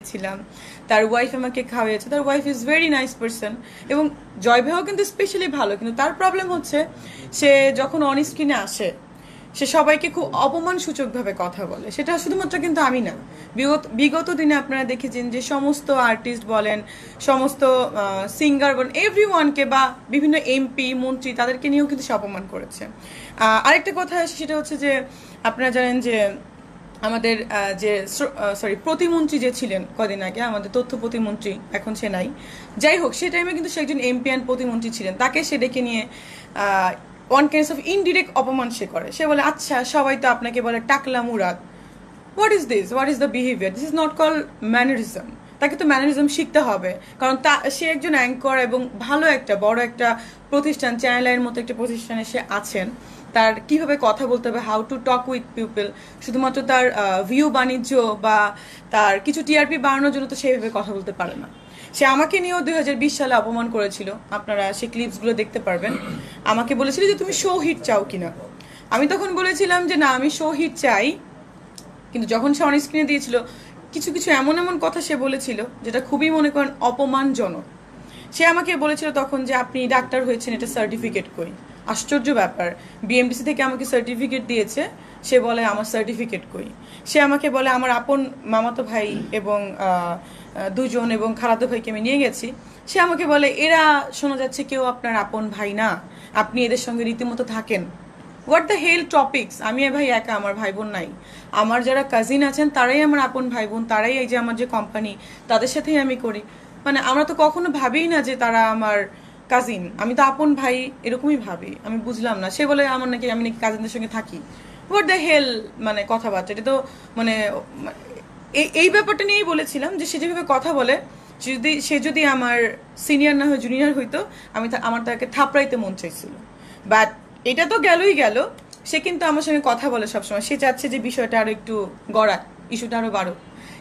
দেখছিলাম, তার ওয়াইফ আমাকে খাওয়াইছে, তার wife is very nice person, এবং জয় ভাইও কিন্তু স্পেশালি ভালো। কিন্তু তার প্রবলেম হচ্ছে সে যখন অন স্ক্রিনে আসে সে সবাইকে খুব অপমানসূচকভাবে কথা বলে। সেটা শুধুমাত্র কিন্তু আমি না, বিগত দিনে আপনারা দেখেছেন যে সমস্ত আর্টিস্ট বলেন, সমস্ত সিঙ্গার বলেন, এভরিওয়ানকে বা বিভিন্ন এমপি মন্ত্রী তাদেরকে নিয়েও কিন্তু সে অপমান করেছে। আরেকটা কথা আসে, সেটা হচ্ছে যে আপনারা জানেন যে আমাদের যে প্রতিমন্ত্রী যে ছিলেন কদিন আগে, আমাদের তথ্য প্রতিমন্ত্রী, এখন সে নাই, যাই হোক, সে টাইমে কিন্তু সে একজন এমপি অ্যান্ড প্রতিমন্ত্রী ছিলেন। তাকে সে ডেকে নিয়ে ওয়ান কাইন্ডস অফ ইনডিরেক্ট অপমান সে করে। সে বলে, আচ্ছা সবাই তো আপনাকে বলে টাকলা Murad, what is this, what is the behaviour, this is not call mannerism. তাকে তো ম্যানারিজম শিখতে হবে, কারণ সে একজন অ্যাঙ্কর এবং ভালো একটা বড় একটা প্রতিষ্ঠান, চ্যানেল আইয়ের মতো একটা প্রতিষ্ঠানে সে আছেন। তার কিভাবে কথা বলতে হবে, how to talk with people, শুধুমাত্র তার ভিউ বাণিজ্য বা তার কিছু টিআরপি বাড়ানোর জন্য তো সেইভাবে কথা বলতে পারে না। সে আমাকে নিয়েও 2020 সালে অপমান করেছিল, আপনারা সেই ক্লিপসগুলো দেখতে পারবেন। আমাকে বলেছিল যে তুমি শো হিট চাও কিনা। আমি তখন বলেছিলাম যে না, আমি শো হিট চাই। কিন্তু যখন সে অন স্ক্রিনে দিয়েছিল, কিছু কিছু এমন এমন কথা সে বলেছিল যেটা খুবই মনে করেন অপমানজনক। সে আমাকে বলেছিল তখন যে আপনি ডাক্তার হয়েছেন, এটা সার্টিফিকেট কই। আশ্চর্য ব্যাপার, বিএমডিসি থেকে আমাকে সার্টিফিকেট দিয়েছে, সে বলে আমার সার্টিফিকেট কই। সে আমাকে বলে আমার আপন মামাতো ভাই এবং দুজন এবং খালাতো ভাইকে আমি নিয়ে গেছি। সে আমাকে বলে এরা শোনা যাচ্ছে কেউ আপনার আপন ভাই না, আপনি এদের সঙ্গে রীতিমতো থাকেন। What the hell topics! আমি ভাই একা, আমার ভাই বোন নাই। আমার যারা কাজিন আছেন তারাই আমার আপন ভাই বোন, তারাই এই যে আমার যে কোম্পানি, তাদের সাথেই আমি করি। মানে আমরা তো কখনো ভাবিই না যে তারা আমার কাজিন, আমি তো আপন ভাই এরকমই ভাবি। আমি বুঝলাম না, সে বলে আমার নাকি আমি নাকি কাজিনদের সঙ্গে থাকি। হোয়াট দ্য হেল মানে কথাবার্তা! এটা তো মানে এই ব্যাপারটা নিয়েই বলেছিলাম যে সে যেভাবে কথা বলে, সে যদি আমার সিনিয়র না হয়ে জুনিয়র হইতো, আমার তাকে থাপড়াইতে মন চাইছিল। বাট এটা তো গেলই গেল, সে কিন্তু আমার সঙ্গে কথা বলে সবসময়। সে চাচ্ছে যে বিষয়টা আরো একটু গড়াক, ইস্যুটা আরো বাড়ুক।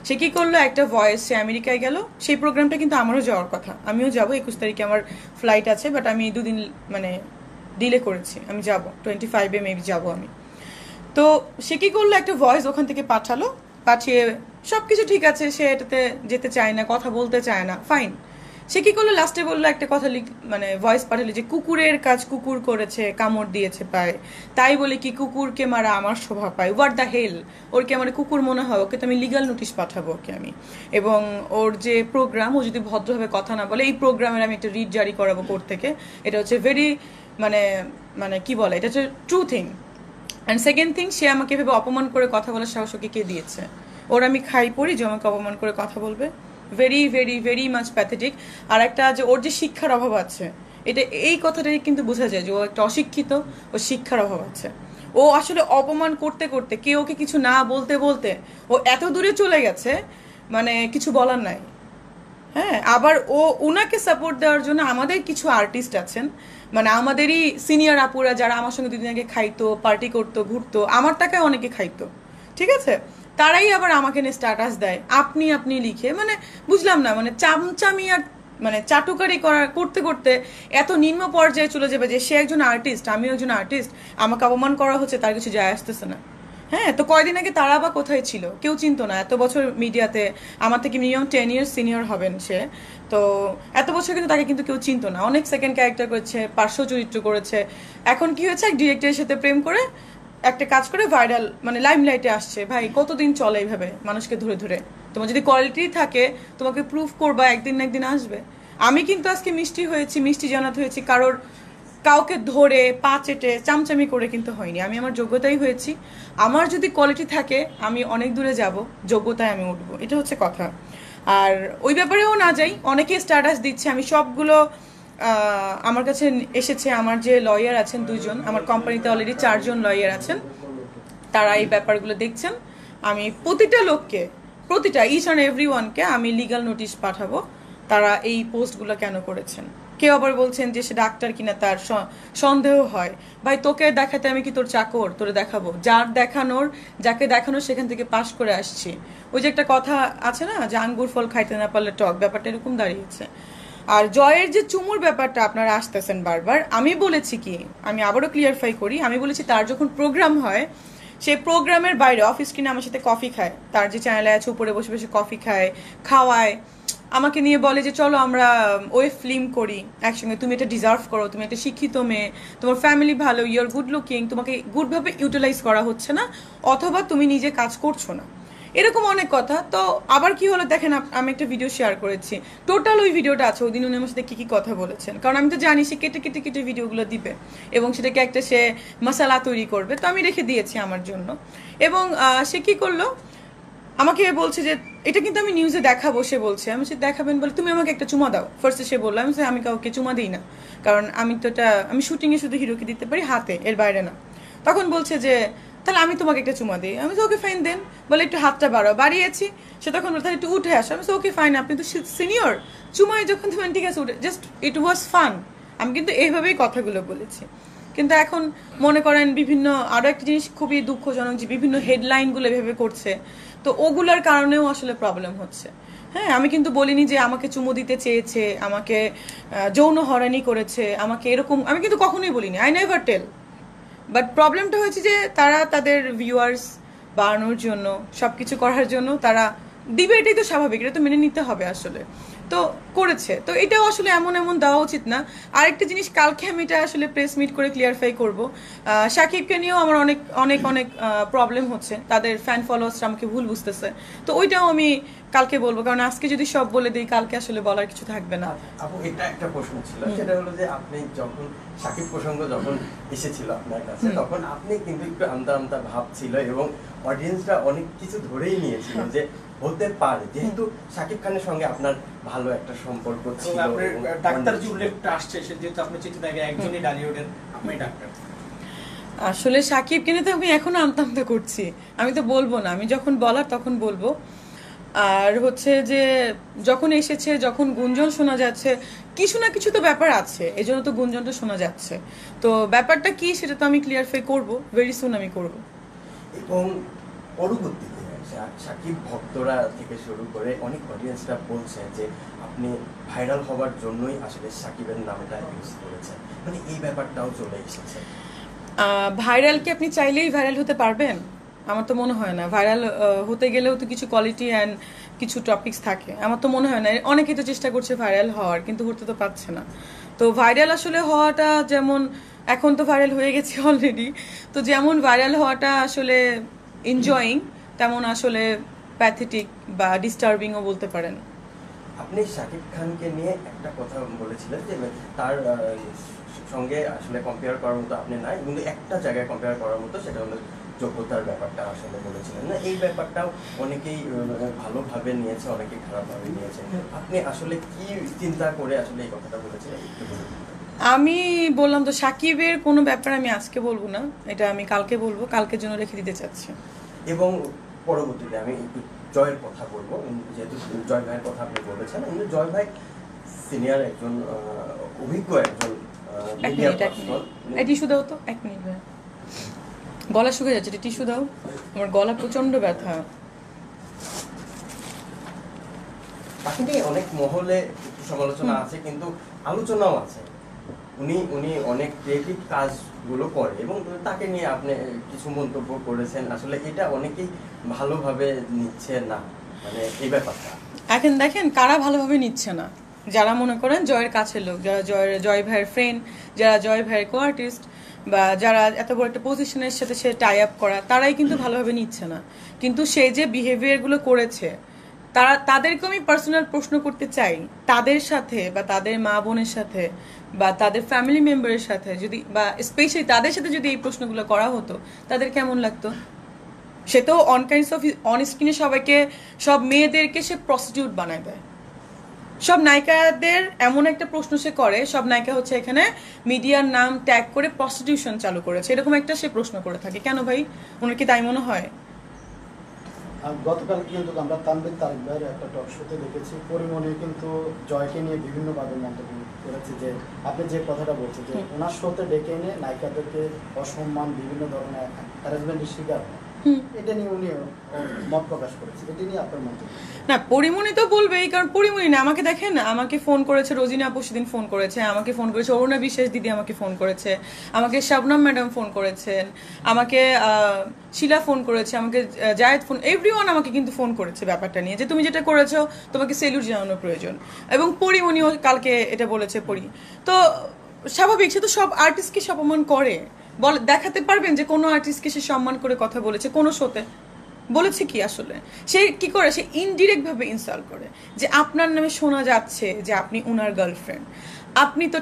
সে কি করলো, একটা ভয়েস, সে আমেরিকায় গেল। সেই প্রোগ্রামটা কিন্তু আমারও যাওয়ার কথা, আমিও যাবো। 21 তারিখে আমার ফ্লাইট আছে, বাট আমি 2 দিন মানে ডিলে করেছি। আমি যাব 25-এ মেবি যাবো আমি। তো সে কি করলো, একটা ভয়েস ওখান থেকে পাঠালো, পাঠিয়ে সবকিছু ঠিক আছে, সে এটাতে যেতে চায় না, কথা বলতে চায় না, ফাইন। সে কি করলো, লাস্টে বললো একটা কথা মানে ভয়েস পাঠালো যে কুকুরের কাজ কুকুর করেছে, কামড় দিয়েছে পায়, তাই বলে কি কুকুরকে মারা আমার শোভা পায়। হোয়াট দ্য হেল! ওর কি আমার কুকুর মনে হয়? ওকে তো আমি লিগাল নোটিশ পাঠাবো ওকে আমি। এবং ওর যে প্রোগ্রাম, ও যদি ভদ্রভাবে কথা না বলে, এই প্রোগ্রামের আমি একটা রিড জারি করাবো কোর্ট থেকে। এটা হচ্ছে ভেরি মানে মানে কি বলে, এটা হচ্ছে true thing. And second thing, সে আমাকে এভাবে অপমান করে কথা বলার সাহস ওকে কে দিয়েছে? ওর আমি খাই পড়ি যে আমাকে অপমান করে কথা বলবে? Very very very much pathetic. আর একটা যে ওর যে শিক্ষার অভাব আছে, এটা এই কথাটাই কিন্তু বোঝা যায় যে ও একটা অশিক্ষিত, ও শিক্ষার অভাব আছে। ও আসলে অপমান করতে করতে, কেউ ওকে কিছু না বলতে বলতে ও এত দূরে চলে গেছে, মানে কিছু বলার নাই। হ্যাঁ, আবার ওনাকে সাপোর্ট দেওয়ার জন্য আমাদের কিছু আর্টিস্ট আছেন, মানে আমাদেরই সিনিয়র আপুরা যারা আমার সঙ্গে 2 দিন আগে খাইতো, পার্টি করতো, ঘুরতো, আমার টাকায় অনেকে খাইতো, ঠিক আছে, তারাই আবার আমাকে নিয়ে স্ট্যাটাস দেয় আপনি আপনি লিখে। মানে বুঝলাম না, মানে চামচামি আর মানে চাটুকারি করতে করতে এত নিম্ন পর্যায়ে চলে যাবে যে সে একজন আর্টিস্ট, আমিও একজন আর্টিস্ট, আমাকে অপমান করা হচ্ছে, তার কিছু যায় আসতেছে না। হ্যাঁ, তো কয়দিন আগে তারা বা কোথায় ছিল, কেউ চিনতো না। এত বছর মিডিয়াতে, আমার থেকে মিনিমাম 10 ইয়ার্স সিনিয়র হবেন সে, তো এত বছর কিন্তু তাকে কিন্তু কেউ চিনতো না। অনেক সেকেন্ড ক্যারেক্টার করেছে, পার্শ্ব চরিত্র করেছে। এখন কি হয়েছে, এক ডিরেক্টরের সাথে প্রেম করে একটা কাজ করে ভাইরাল, মানে লাইমলাইটে আসছে। ভাই কতদিন চলে এইভাবে মানুষকে ধরে ধরে? তোমার যদি কোয়ালিটি থাকে, তোমাকে প্রুফ করবা, একদিন না একদিন আসবে। আমি কিন্তু আজকে মিষ্টি হয়েছি, মিষ্টি জানাতে হয়েছি, কাউকে ধরে পা চেটে চামচামি করে কিন্তু হয়নি। আমি আমার যোগ্যতাই হয়েছি। আমার যদি কোয়ালিটি থাকে, আমি অনেক দূরে যাব, যোগ্যতায় আমি উঠবো, এটা হচ্ছে কথা। আর ওই ব্যাপারেও না যাই, অনেকে স্ট্যাটাস দিচ্ছে, আমি সবগুলো আমার কাছে এসেছে। আমার যে লয়ার আছেন 2জন, আমার কোম্পানিতে অলরেডি 4জন লয়ার আছেন, তারা এই ব্যাপারগুলো দেখছেন। আমি প্রতিটা লোককে, প্রতিটা ইচ অ্যান্ড এভরিওয়ানকে আমি লিগাল নোটিশ পাঠাবো তারা এই পোস্টগুলো কেন করেছেন। কেউ আবার বলছেন যে সে ডাক্তার কিনা তার সন্দেহ হয়। ভাই তোকে দেখাতে আমি কি তোর চাকর? তোরে দেখাবো যাকে দেখানোর সেখান থেকে পাশ করে আসছি। ওই যে একটা কথা আছে না, যে আঙ্গুর ফল খাইতে না পারলে টক, ব্যাপারটা এরকম দাঁড়িয়েছে। আর জয়ের যে চুমুর ব্যাপারটা আপনারা আসতেছেন বারবার, আমি বলেছি কি, আমি আবারও ক্লিয়ারফাই করি, আমি বলেছি তার যখন প্রোগ্রাম হয় সে প্রোগ্রামের বাইরে অফিস কিনে আমার সাথে কফি খায়, তার যে চ্যানেলে আছে উপরে বসে বসে কফি খায়, খাওয়ায়, আমাকে নিয়ে বলে যে চলো আমরা ওয়েব ফিল্ম করি একসঙ্গে, তুমি এটা ডিজার্ভ করো, তুমি একটা শিক্ষিত মেয়ে, তোমার ফ্যামিলি ভালো, ইউর গুড লুকিং, তোমাকে গুডভাবে ইউটিলাইজ করা হচ্ছে না, অথবা তুমি নিজে কাজ করছো না, এরকম অনেক কথা। তো আবার কি হলো দেখেন, আমি একটা ভিডিও শেয়ার করেছি, টোটাল ওই ভিডিওটা আছে, ওই দিন উনি আমার সাথে কি কি কথা বলেছেন, কারণ আমি তো জানি সে কেটে কেটে কেটে ভিডিওগুলো দিবে এবং সেটাকে একটা সে মশালা তৈরি করবে, তো আমি রেখে দিয়েছি আমার জন্য। এবং সে কি করলো, আমাকে বলছে যে এটা কিন্তু আমি নিউজে দেখাবো, সে বলছে, আমি সে দেখাবেন বলে তুমি আমাকে একটা চুমা দাও। ফার্স্টে সে বললো, আমি কাউকে চুমা দিই না, কারণ আমি তো এটা আমি শুটিংয়ে শুধু হিরোকে দিতে পারি হাতে, এর বাইরে না। তখন বলছে যে তাহলে আমি তোমাকে একটা চুমা দিই, আমি তো ওকে ফাইন দেন, বলে একটু হাতটা বাড়িয়েছি, সে তখন তাহলে একটু উঠে আসো, আমি তো ওকে ফাইন, আপনি তো সিনিয়র, চুমাই যখন তুমি ঠিক আছে উঠে, জাস্ট ইট ওয়াজ ফান। আমি কিন্তু এইভাবেই কথাগুলো বলেছি। কিন্তু এখন মনে করেন বিভিন্ন আরো একটা জিনিস খুবই দুঃখজনক যে বিভিন্ন হেডলাইনগুলো ভেবে করছে, তো ওগুলার কারণেও আসলে প্রবলেম হচ্ছে। হ্যাঁ, আমি কিন্তু বলিনি যে আমাকে চুমু দিতে চেয়েছে, আমাকে যৌন হয়রানি করেছে, আমাকে এরকম, আমি কিন্তু কখনোই বলিনি, আই নেভার টেল। বাট প্রবলেমটা হয়েছে যে তারা তাদের ভিউয়ার্স বাড়ানোর জন্য, সবকিছু করার জন্য তারা দিবে, এটাই তো স্বাভাবিক, এটা তো মেনে নিতে হবে আসলে। তো করেছে, তো এটাও আসলে এমন এমন দেওয়া উচিত না। আরেকটা জিনিস, কালকে আমি এটা আসলে প্রেস মিট করে ক্লিয়ারফাই করবো, সাকিবকে নিয়েও আমার অনেক অনেক অনেক প্রবলেম হচ্ছে, তাদের ফ্যান ফলোয়ার্সরা আমাকে ভুল বুঝতেছে, তো ওইটাও আমি কালকে বলবো, কারণ আজকে যদি সব বলে দিই কালকে আসলে বলার কিছু থাকবে না। আপু, এটা একটা প্রশ্ন ছিল, সেটা হলো যে আপনি যখন সাকিব প্রসঙ্গ যখন এসেছিল আপনার কাছে, তখন আপনি কিন্তু একটু আমতা আমতা ভাব ছিল এবং অডিয়েন্সরা অনেক কিছু ধরেই নিয়েছিল যে হতে পারে, যেহেতু সাকিব খানের সঙ্গে আপনার ভালো একটা সম্পর্ক ছিল, ডাক্তার যে উল্লেখটা আসছে, যেহেতু আপনি চিঠি থাকে একজনই ডালিউডের, আপনি ডাক্তার। আসলে সাকিবকে নিয়ে তো আমি এখনো আমতা আমতা করছি, আমি তো বলবো না, আমি যখন বলার তখন বলবো। আর হচ্ছে যে যখন এসেছে, যখন গুঞ্জন শোনা যাচ্ছে, কিছু না কিছু তো ব্যাপার আছে, এই জন্য তো গুঞ্জনটা শোনা যাচ্ছে, তো ব্যাপারটা কি সেটা তো আমি ক্লিয়ারফাই করবো, ভেরি সুন আমি করবো। এবং পরবর্তীতে সাকিব ভক্তরা থেকে শুরু করে অনেক অডিয়েন্সরা বলছে যে আপনি ভাইরাল হওয়ার জন্যই আসলে সাকিবের নামটা ইউজ করেছেন, মানে এই ব্যাপারটাও চলে এসেছে। ভাইরাল কি আপনি চাইলেই ভাইরাল হতে পারবেন? আমার তো মনে হয় না। ভাইরাল হতে গেলেও তো কিছু কোয়ালিটি অ্যান্ড কিছু টপিকস থাকে, আমার তো মনে হয় না। অনেকেই তো চেষ্টা করছে ভাইরাল হওয়ার, কিন্তু হতে তো পারছে না। তো ভাইরাল আসলে হওয়াটা যেমন, এখন তো ভাইরাল হয়ে গেছে অলরেডি, তো যেমন ভাইরাল হওয়াটা আসলে এনজয়িং, তেমন আসলে প্যাথেটিক বা ডিস্টার্বিংও বলতে পারেন। আপনি শাকিব খানকে নিয়ে একটা কথা বলেছিলেন যে তার সঙ্গে আসলে কম্পেয়ার করার মতো আপনি নাই, কিন্তু একটা জায়গায় কম্পেয়ার করার মতো, সেটা হলো যোগ্যতার ব্যাপারটা আসলে বলেছিলেন না। এই ব্যাপারটাও অনেকেই ভালোভাবে নিয়েছে, অনেকেই খারাপভাবে নিয়েছে। আপনি আসলে কি চিন্তা করে আসলে এই কথাটা বলেছিলেন একটু বলুন। আমি বললাম তো, সাকিবের কোনো ব্যাপার আমি আজকে বলবো না, এটা আমি কালকে বলবো, কালকের জন্য রেখে দিতে চাচ্ছি। এবং পরবর্তীতে আমি একটু জয়ের কথা বলবো, যেহেতু জয় ভাইয়ের কথা আপনি বলেছেন, কিন্তু জয় ভাই সিনিয়র একজন অভিজ্ঞ একজন মিডিয়া পার্সন। টিস্যু দাও তো, 1 মিনিট ভাই, গলা শুকিয়ে যাচ্ছে, টিস্যু দাও, আমার গলা প্রচন্ড ব্যথা। তাকে নিয়ে অনেক মহলে সমালোচনা আছে, কিন্তু আলোচনাও আছে। উনি অনেক ক্রিয়েটিভ কাজগুলো করে এবং তাকে নিয়ে আপনি কিছু মন্তব্য করেছেন, আসলে এটা অনেকেই ভালোভাবে নিচ্ছে না, মানে এই ব্যাপারটা। এখন দেখেন কারা ভালোভাবে নিচ্ছে না, যারা মনে করেন জয়ের কাছের লোক, যারা জয় ভাইয়ের ফ্রেন্ড, যারা জয় ভাইয়ের কো আর্টিস্ট, বা যারা এত বড় একটা পজিশনের সাথে সে টাই আপ করা, তারাই কিন্তু ভালোভাবে নিচ্ছে না। কিন্তু সে যে বিহেভিয়ারগুলো করেছে, তাদেরকে আমি পার্সোনাল প্রশ্ন করতে চাই, তাদের সাথে বা তাদের মা বোনের সাথে বা তাদের ফ্যামিলি মেম্বারের সাথে যদি, বা স্পেশালি তাদের সাথে যদি এই প্রশ্নগুলো করা হতো, তাদের কেমন লাগতো? সে তো অন কাইন্ডস অফ অন স্ক্রিনে সবাইকে, সব মেয়েদেরকে সে প্রস্টিটিউট বানায় দেয়। সব নায়িকাদের এমন একটা প্রশ্ন সে করে, সব নায়িকা হচ্ছে এখানে মিডিয়ার নাম ট্যাগ করে প্রস্টিটিউশন চালু করেছে, এরকম একটা সে প্রশ্ন করে থাকে। কেন ভাই, ওনার কি তাই মনে হয়? গতকাল কিন্তু আমরা তানভীর তারেক ভাইয়ের একটা টক শোতে দেখেছি, পরিমণি কিন্তু জয়কে নিয়ে বিভিন্নভাবে মন্তব্য করেছে, যে আপনি যে কথাটা বলছেন যে ওনার শোতে ডেকে এনে নায়িকাদেরকে অসম্মান, বিভিন্ন ধরনের হ্যারাসমেন্টের শিকার। এটা নিয়ে উনি মত প্রকাশ করেছে, এটা নিয়ে আপনার মন্তব্য? না, পরিমণি তো বলবেই, কারণ পরিমণি না, আমাকে দেখেন, আমাকে ফোন করেছে রোজিনা আপু সেদিন, ফোন করেছে আমাকে, ফোন করেছে অরুণা বিশ্বাস দিদি আমাকে ফোন করেছে, আমাকে শবনম ম্যাডাম ফোন করেছেন, আমাকে শিলা ফোন করেছে, আমাকে জায়েদ ফোন, এভরিওয়ান আমাকে কিন্তু ফোন করেছে ব্যাপারটা নিয়ে, যে তুমি যেটা করেছো তোমাকে সেলুট জানানোর প্রয়োজন। এবং পরিমণিও কালকে এটা বলেছে পরি। তো স্বাভাবিক, সে তো সব আর্টিস্টকে অপমান করে। দেখাতে পারবেন যে কোনো আর্টিস্টকে সে সম্মান করে কথা বলেছে কোন শোতে? বলেছে কি আসলে? সে কি করে, সে ইনডিরেক্ট ভাবে ইনসাল্ট করে, যে আপনার নামে শোনা যাচ্ছে যে আপনি উনার গার্লফ্রেন্ড, আপনি তো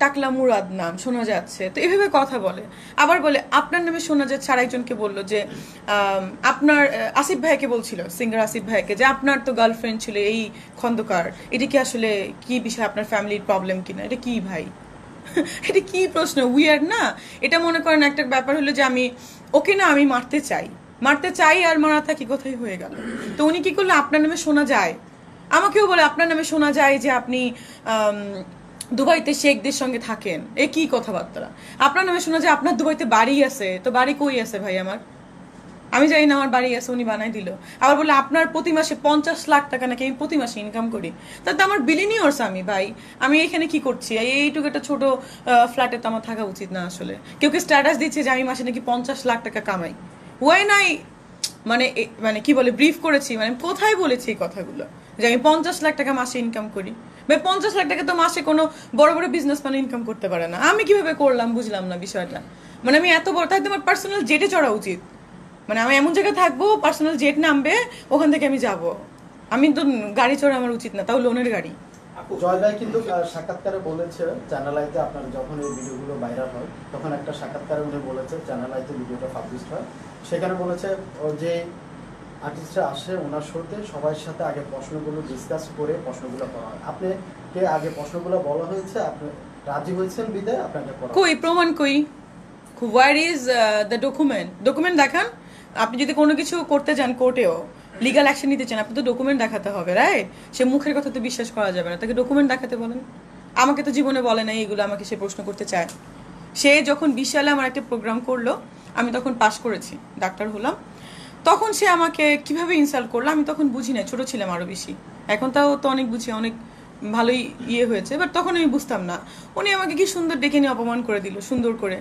টাকলা মুরাদ নাম শোনা যাচ্ছে, তো এভাবে কথা বলে। আবার বলে আপনার নামে শোনা যাচ্ছে, আরেকজনকে বললো যে আপনার আসিফ ভাইকে বলছিল, সিঙ্গার আসিফ ভাইকে, যে আপনার তো গার্লফ্রেন্ড ছিল এই খন্দকার, এটা কি আসলে কি বিষয়, আপনার ফ্যামিলির প্রবলেম কিনা? এটা কি ভাই? এটা কি প্রশ্ন? উইয়ার্ড না? এটা মনে করেন একটা ব্যাপার হলো যে আমি ওকে না, আমি মারতে চাই আর মারা থাকি, কোথায় হয়ে গেল। তো উনি কি করলো, আপনার নামে শোনা যায়, আমাকেও বলে আপনার নামে শোনা যায় যে আপনি দুবাইতে শেখদের সঙ্গে থাকেন। এ কি কথাবার্তা? আপনার নামে শোনা যায় আপনার দুবাইতে বাড়ি আছে, তো বাড়ি কই আছে ভাই আমার? আমি জানি না আমার বাড়ি আছে, উনি বানাই দিল। আবার বলে আপনার প্রতি মাসে 50 লাখ টাকা নাকি আমি প্রতি মাসে ইনকাম করি। তাতে আমার বিলিনিয়ার্স আমি ভাই, আমি এখানে কি করছি? এইটুকু একটা ছোট ফ্ল্যাটে তো আমার থাকা উচিত না আসলে। কেউ কে স্ট্যাটাস দিচ্ছে যে আমি মাসে নাকি 50 লাখ টাকা কামাই। ওয়াই নাই মানে কি বলে ব্রিফ করেছি, মানে কোথায় বলেছি এই কথাগুলো যে আমি 50 লাখ টাকা মাসে ইনকাম করি? ভাই 50 লাখ টাকা তো মাসে কোনো বড় বড় বিজনেস মানে ইনকাম করতে পারে না। আমি কিভাবে করলাম বুঝলাম না বিষয়টা। মানে আমি এত বড়, তাই তোমার পার্সোনাল জেটে চড়া উচিত। মানে আমি এমন জায়গায় থাকবো, পার্সোনাল জেট নামবে, ওখান থেকে আমি যাব। আমি তো গাড়ি চড়া আমার উচিত না, তাও লোনের গাড়ি। জয় ভাই কিন্তু সাক্ষাৎকারে বলেছে, চ্যানেল আইতে আপনার যখন এই ভিডিওগুলো ভাইরাল হয় তখন একটা সাক্ষাৎকারে উনি বলেছে, চ্যানেল আইতে ভিডিওটা পাবলিশ হয়, সেখানে বলেছে যে আর্টিস্টরা আসে ওনার শোতে সবার সাথে আগে প্রশ্নগুলো ডিসকাস করে প্রশ্নগুলো করা হয়। আপনি কে আগে প্রশ্নগুলো বলা হয়েছে, আপনি রাজি হয়েছেন বিদায় আপনাকে করা কই প্রমাণ কই? হোয়ার ইজ দ্য ডকুমেন্ট দেখান। আপনি যদি কোনো কিছু করতে যান কোর্টেও, লিগাল অ্যাকশন নিতে চান, আপনি তো ডকুমেন্ট দেখাতে হবে, রাইট? সে মুখের কথা তো বিশ্বাস করা যাবে না, তাকে ডকুমেন্ট দেখাতে বলেন। আমাকে তো জীবনে বলে নাই এগুলো, আমাকে সে প্রশ্ন করতে চায়। সে যখন 20 সালে আমার একটা প্রোগ্রাম করলো, আমি তখন পাস করেছি, ডাক্তার হলাম, তখন সে আমাকে কিভাবে ইনসাল্ট করলো আমি তখন বুঝি না, ছোট ছিলাম আরো বেশি। এখন তাও তো অনেক বুঝি, অনেক ভালোই ইয়ে হয়েছে, বাট তখন আমি বুঝতাম না। উনি আমাকে কি সুন্দর ডেকে নিয়ে অপমান করে দিল, সুন্দর করে।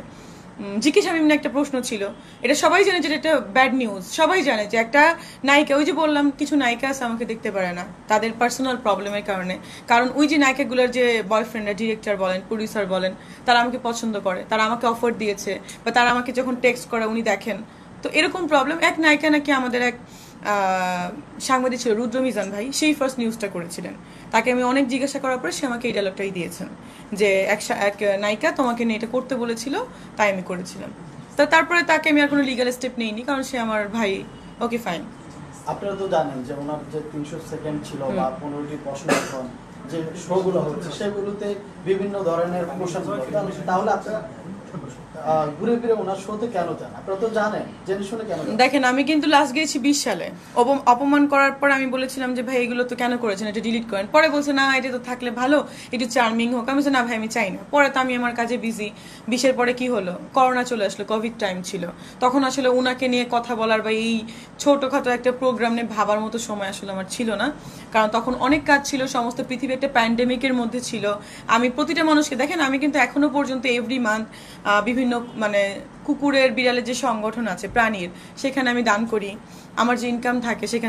জিকে শামীম একটা প্রশ্ন ছিল, এটা সবাই জানে যে এটা ব্যাড নিউজ, সবাই জানে যে একটা নায়িকা, ওই যে বললাম কিছু নায়িকা আছে আমাকে দেখতে পারে না তাদের পার্সোনাল প্রবলেমের কারণে, কারণ ওই যে নায়িকাগুলোর যে বয়ফ্রেন্ডরা, ডিরেক্টর বলেন, প্রডিউসার বলেন, তারা আমাকে পছন্দ করে, তারা আমাকে অফার দিয়েছে, বা তারা আমাকে যখন টেক্সট করে উনি দেখেন। তো এরকম প্রবলেম। এক নায়িকা নাকি আমাদের এক সাংবাদিক ছিল রুদ্র মিজান ভাই, সেই ফার্স্ট নিউজটা করেছিলেন। তাকে আমি অনেক জিজ্ঞাসা করার পরে সে আমাকে এই ডায়লগটাই দিয়েছেন যে এক নায়িকা তোমাকে নিয়ে এটা করতে বলেছিল, তাই আমি করেছিলাম। তো তারপরে তাকে আমি আর কোনো লিগাল স্টেপ নেইনি, কারণ সে আমার ভাই। Okay fine. আপনারা তো জানেন যে ওনার যে 300 সেকেন্ড ছিল বা 15টি প্রশ্ন এখন যে শোগুলো হচ্ছে সেগুলোতে বিভিন্ন ধরনের প্রশ্ন, তাহলে আপনারা ঘুরে ফিরে ওনার শোতে কেন যান? আপনারা তো জানেন, জেনে শুনে কেন যান? দেখেন, আমি কিন্তু লাস্ট গিয়েছি 20 সালে, অপমান করার পর আমি বলেছিলাম যে ভাই এগুলো তো কেন করেছেন, এটা ডিলিট করেন। পরে বলছে না এটা তো থাকলে ভালো, একটু চার্মিং হোক। আমি বলছি না ভাই আমি চাই না। পরে তো আমি আমার কাজে বিজি। 20-এর পরে কি হলো, করোনা চলে আসলো, কোভিড টাইম ছিল, তখন আসলে ওনাকে নিয়ে কথা বলার বা এই ছোটখাটো একটা প্রোগ্রাম নিয়ে ভাবার মতো সময় আসলে আমার ছিল না, কারণ তখন অনেক কাজ ছিল, সমস্ত পৃথিবী একটা প্যান্ডেমিকের মধ্যে ছিল। আমি প্রতিটা মানুষকে, দেখেন আমি কিন্তু এখনো পর্যন্ত এভরি মান্থ বিভিন্ন মানে কুকুরের বিড়ালের যে সংগঠন আছে প্রাণীর, সেখানে আমি দান করি, আমার যে ইনকাম থাকে সেখানে